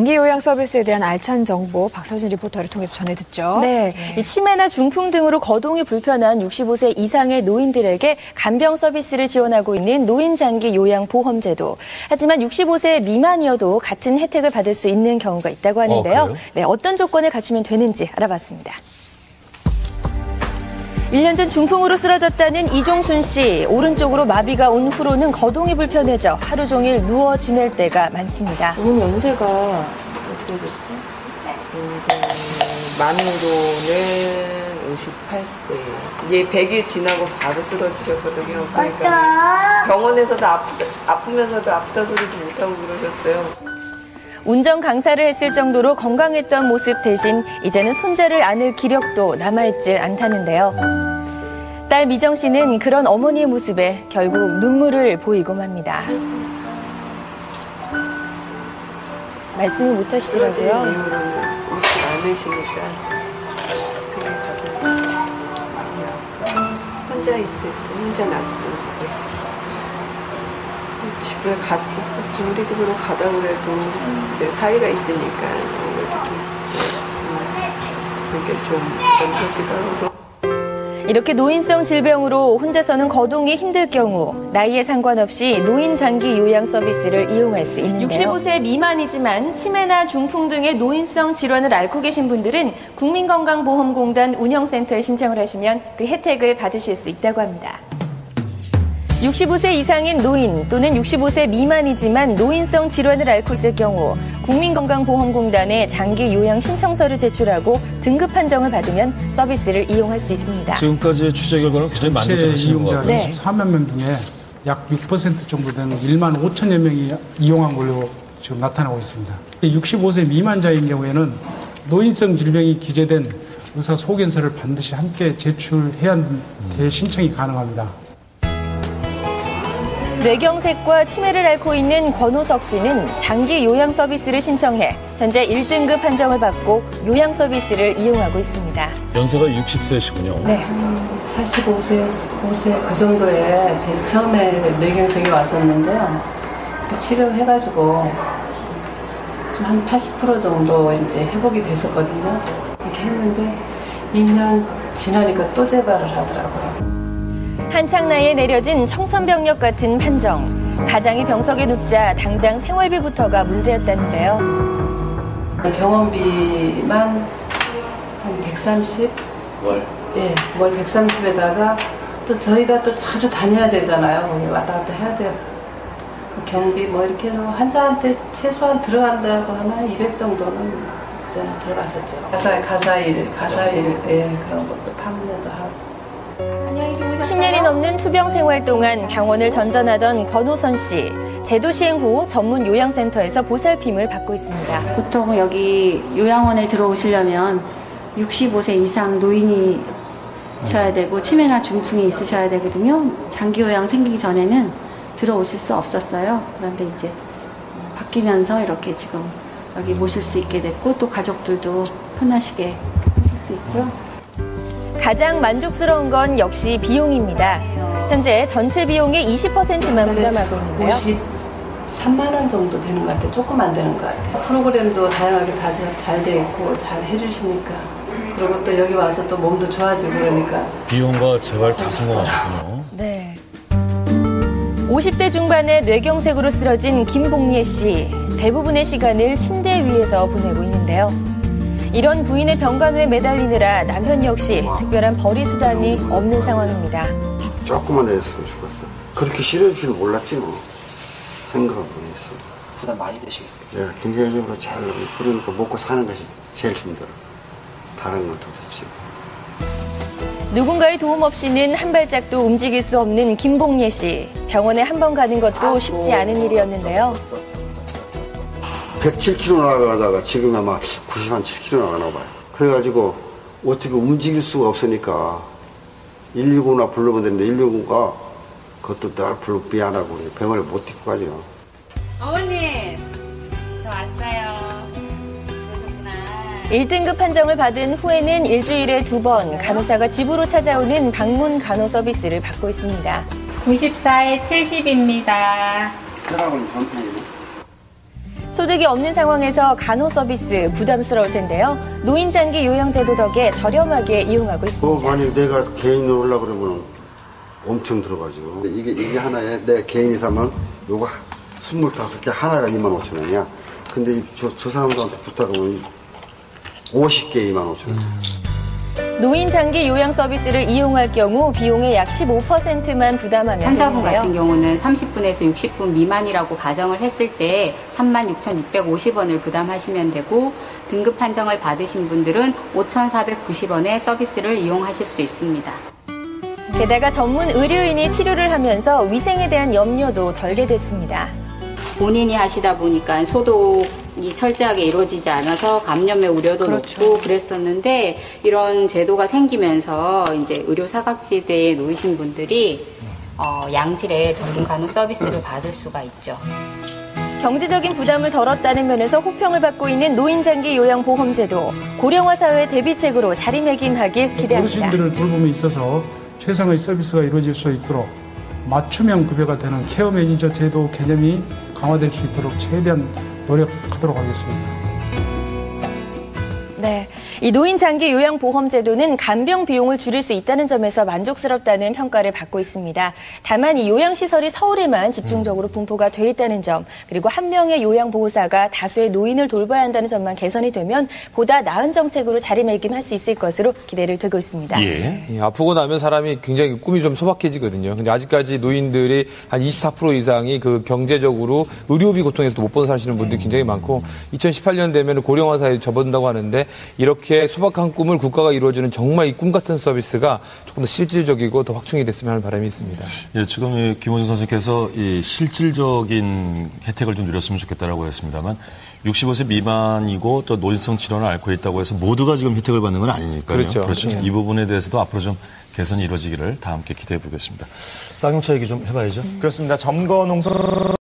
장기 요양 서비스에 대한 알찬 정보 박서진 리포터를 통해서 전해 듣죠. 네, 이 치매나 중풍 등으로 거동이 불편한 65세 이상의 노인들에게 간병 서비스를 지원하고 있는 노인장기 요양보험제도. 하지만 65세 미만이어도 같은 혜택을 받을 수 있는 경우가 있다고 하는데요. 네, 어떤 조건을 갖추면 되는지 알아봤습니다. 1년 전 중풍으로 쓰러졌다는 이종순 씨. 오른쪽으로 마비가 온 후로는 거동이 불편해져 하루 종일 누워 지낼 때가 많습니다. 이분 연세가 어떻게 됐죠? 연세 만으로는 58세. 이제 100일 지나고 바로 쓰러지셨거든요. 그러니까 병원에서도 아프면서도 아프다 소리도 못하고 그러셨어요. 운전 강사를 했을 정도로 건강했던 모습 대신 이제는 손자를 안을 기력도 남아있질 않다는데요. 딸 미정 씨는 그런 어머니의 모습에 결국 눈물을 보이고 맙니다. 말씀을 못 하시더라고요. 이후로는 웃지 않으시니까 되게 가슴이 많이 아프고 혼자 있을 때 혼자 놔두고 집에 우리 집으로 가다 그래도 이제 사이가 있으니까 그게 좀 부담스럽기도 하고. 이렇게 노인성 질병으로 혼자서는 거동이 힘들 경우 나이에 상관없이 노인 장기 요양 서비스를 이용할 수 있는데요. 65세 미만이지만 치매나 중풍 등의 노인성 질환을 앓고 계신 분들은 국민건강보험공단 운영센터에 신청을 하시면 그 혜택을 받으실 수 있다고 합니다. 65세 이상인 노인 또는 65세 미만이지만 노인성 질환을 앓고 있을 경우 국민건강보험공단에 장기 요양 신청서를 제출하고 등급 판정을 받으면 서비스를 이용할 수 있습니다. 지금까지의 취재 결과는 굉장히 만족하시는 것 같아요. 전체 이용자 24만 명 중에 약 6% 정도 되는 1만 5천여 명이 이용한 걸로 지금 나타나고 있습니다. 65세 미만자인 경우에는 노인성 질병이 기재된 의사 소견서를 반드시 함께 제출해야 신청이 가능합니다. 뇌경색과 치매를 앓고 있는 권호석 씨는 장기 요양 서비스를 신청해 현재 1등급 판정을 받고 요양 서비스를 이용하고 있습니다. 연세가 60세시군요. 네. 45세, 5세 그 정도에 제일 처음에 뇌경색이 왔었는데요. 치료해가지고 좀 한 80% 정도 이제 회복이 됐었거든요. 이렇게 했는데 2년 지나니까 또 재발을 하더라고요. 한창 나이에 내려진 청천벽력 같은 판정. 가장이 병석에 눕자 당장 생활비부터가 문제였다는데요. 병원비만 한 130? 월? 예, 월 130에다가 또 저희가 또 자주 다녀야 되잖아요. 왔다 갔다 해야 돼요. 경비 뭐 이렇게 환자한테 최소한 들어간다고 하면 200 정도는 그전에 들어갔었죠. 가사일, 예, 그런 것도 판매도 하고. 10년이 넘는 투병 생활 동안 병원을 전전하던 권호선 씨. 제도 시행 후 전문 요양센터에서 보살핌을 받고 있습니다. 보통 여기 요양원에 들어오시려면 65세 이상 노인이셔야 되고 치매나 중풍이 있으셔야 되거든요. 장기 요양 생기기 전에는 들어오실 수 없었어요. 그런데 이제 바뀌면서 이렇게 지금 여기 모실 수 있게 됐고 또 가족들도 편하시게 하실 수 있고요. 가장 만족스러운 건 역시 비용입니다. 현재 전체 비용의 20%만 부담하고 있는데요. 53만 원 정도 되는 것 같아요. 조금 안 되는 것 같아요. 프로그램도 다양하게 다 잘 돼 있고 잘 해주시니까. 그리고 또 여기 와서 또 몸도 좋아지고 그러니까. 비용과 재발 다 성공하셨군요. 네. 50대 중반의 뇌경색으로 쓰러진 김봉예 씨. 대부분의 시간을 침대 위에서 보내고 있는데요. 이런 부인의 병간호에 매달리느라 남편 역시 특별한 벌이 수단이 없는 상황입니다. 조금만 했으면 죽었어. 그렇게 싫어질 줄 몰랐지 뭐. 생각하고 있어. 부담 많이 되시겠어요? 네, 경제적으로 잘 그러니까 먹고 사는 것이 제일 힘들어. 다른 것도 좋지. 누군가의 도움 없이는 한 발짝도 움직일 수 없는 김봉예 씨. 병원에 한 번 가는 것도 쉽지 않은 일이었는데요. 107kg 나가다가 지금 아마 97kg 나가나 봐요. 그래가지고 어떻게 움직일 수가 없으니까 119나 불러면 되는데 119가 그것도 날 불러 미안하고 병원에 못 데리고 가죠. 어머님, 저 왔어요. 그러셨구나. 1등급 판정을 받은 후에는 일주일에 2번 간호사가 집으로 찾아오는 방문 간호 서비스를 받고 있습니다. 94에 70입니다. 혈압은 전편이네. 소득이 없는 상황에서 간호 서비스 부담스러울 텐데요. 노인 장기 요양 제도 덕에 저렴하게 이용하고 있습니다. 만약 내가 개인으로 오려고 그러면 엄청 들어가죠. 이게 하나에 내 개인이 사면 요거 25개 하나가 25,000원이야. 근데 저 사람들한테 부탁하면 50개 25,000원. 노인 장기 요양 서비스를 이용할 경우 비용의 약 15%만 부담하면 환자분 되는데요. 같은 경우는 30분에서 60분 미만이라고 가정을 했을 때 36,650원을 부담하시면 되고 등급 판정을 받으신 분들은 5,490원의 서비스를 이용하실 수 있습니다. 게다가 전문 의료인이 치료를 하면서 위생에 대한 염려도 덜게 됐습니다. 본인이 하시다 보니까 소독이 철저하게 이루어지지 않아서 감염의 우려도 높고 그랬었는데 이런 제도가 생기면서 이제 의료 사각지대에 놓이신 분들이 양질의 전문 간호 서비스를 받을 수가 있죠. 경제적인 부담을 덜었다는 면에서 호평을 받고 있는 노인장기 요양보험제도 고령화 사회 대비책으로 자리매김하길 기대합니다. 어르신들을 돌봄에 있어서 최상의 서비스가 이루어질 수 있도록 맞춤형 급여가 되는 케어 매니저 제도 개념이 강화될 수 있도록 최대한 노력하도록 하겠습니다. 네, 이 노인 장기 요양 보험 제도는 간병 비용을 줄일 수 있다는 점에서 만족스럽다는 평가를 받고 있습니다. 다만 이 요양 시설이 서울에만 집중적으로 분포가 돼 있다는 점, 그리고 한 명의 요양 보호사가 다수의 노인을 돌봐야 한다는 점만 개선이 되면 보다 나은 정책으로 자리매김할 수 있을 것으로 기대를 두고 있습니다. 예, 아프고 나면 사람이 굉장히 꿈이 좀 소박해지거든요. 근데 아직까지 노인들이 한 24% 이상이 그 경제적으로 의료비 고통에서도 못 벗어나시는 분들이 굉장히 많고 2018년 되면 고령화 사회에 접어든다고 하는데 이렇게 소박한 꿈을 국가가 이루어주는 정말 이 꿈 같은 서비스가 조금 더 실질적이고 더 확충이 됐으면 하는 바람이 있습니다. 예, 지금 김호준 선생님께서 이 실질적인 혜택을 좀 누렸으면 좋겠다라고 했습니다만 65세 미만이고 또 노인성 질환을 앓고 있다고 해서 모두가 지금 혜택을 받는 건 아니니까요. 그렇죠. 이 부분에 대해서도 앞으로 좀 개선이 이루어지기를 다 함께 기대해 보겠습니다. 쌍용차 얘기 좀 해봐야죠. 그렇습니다. 점거 농성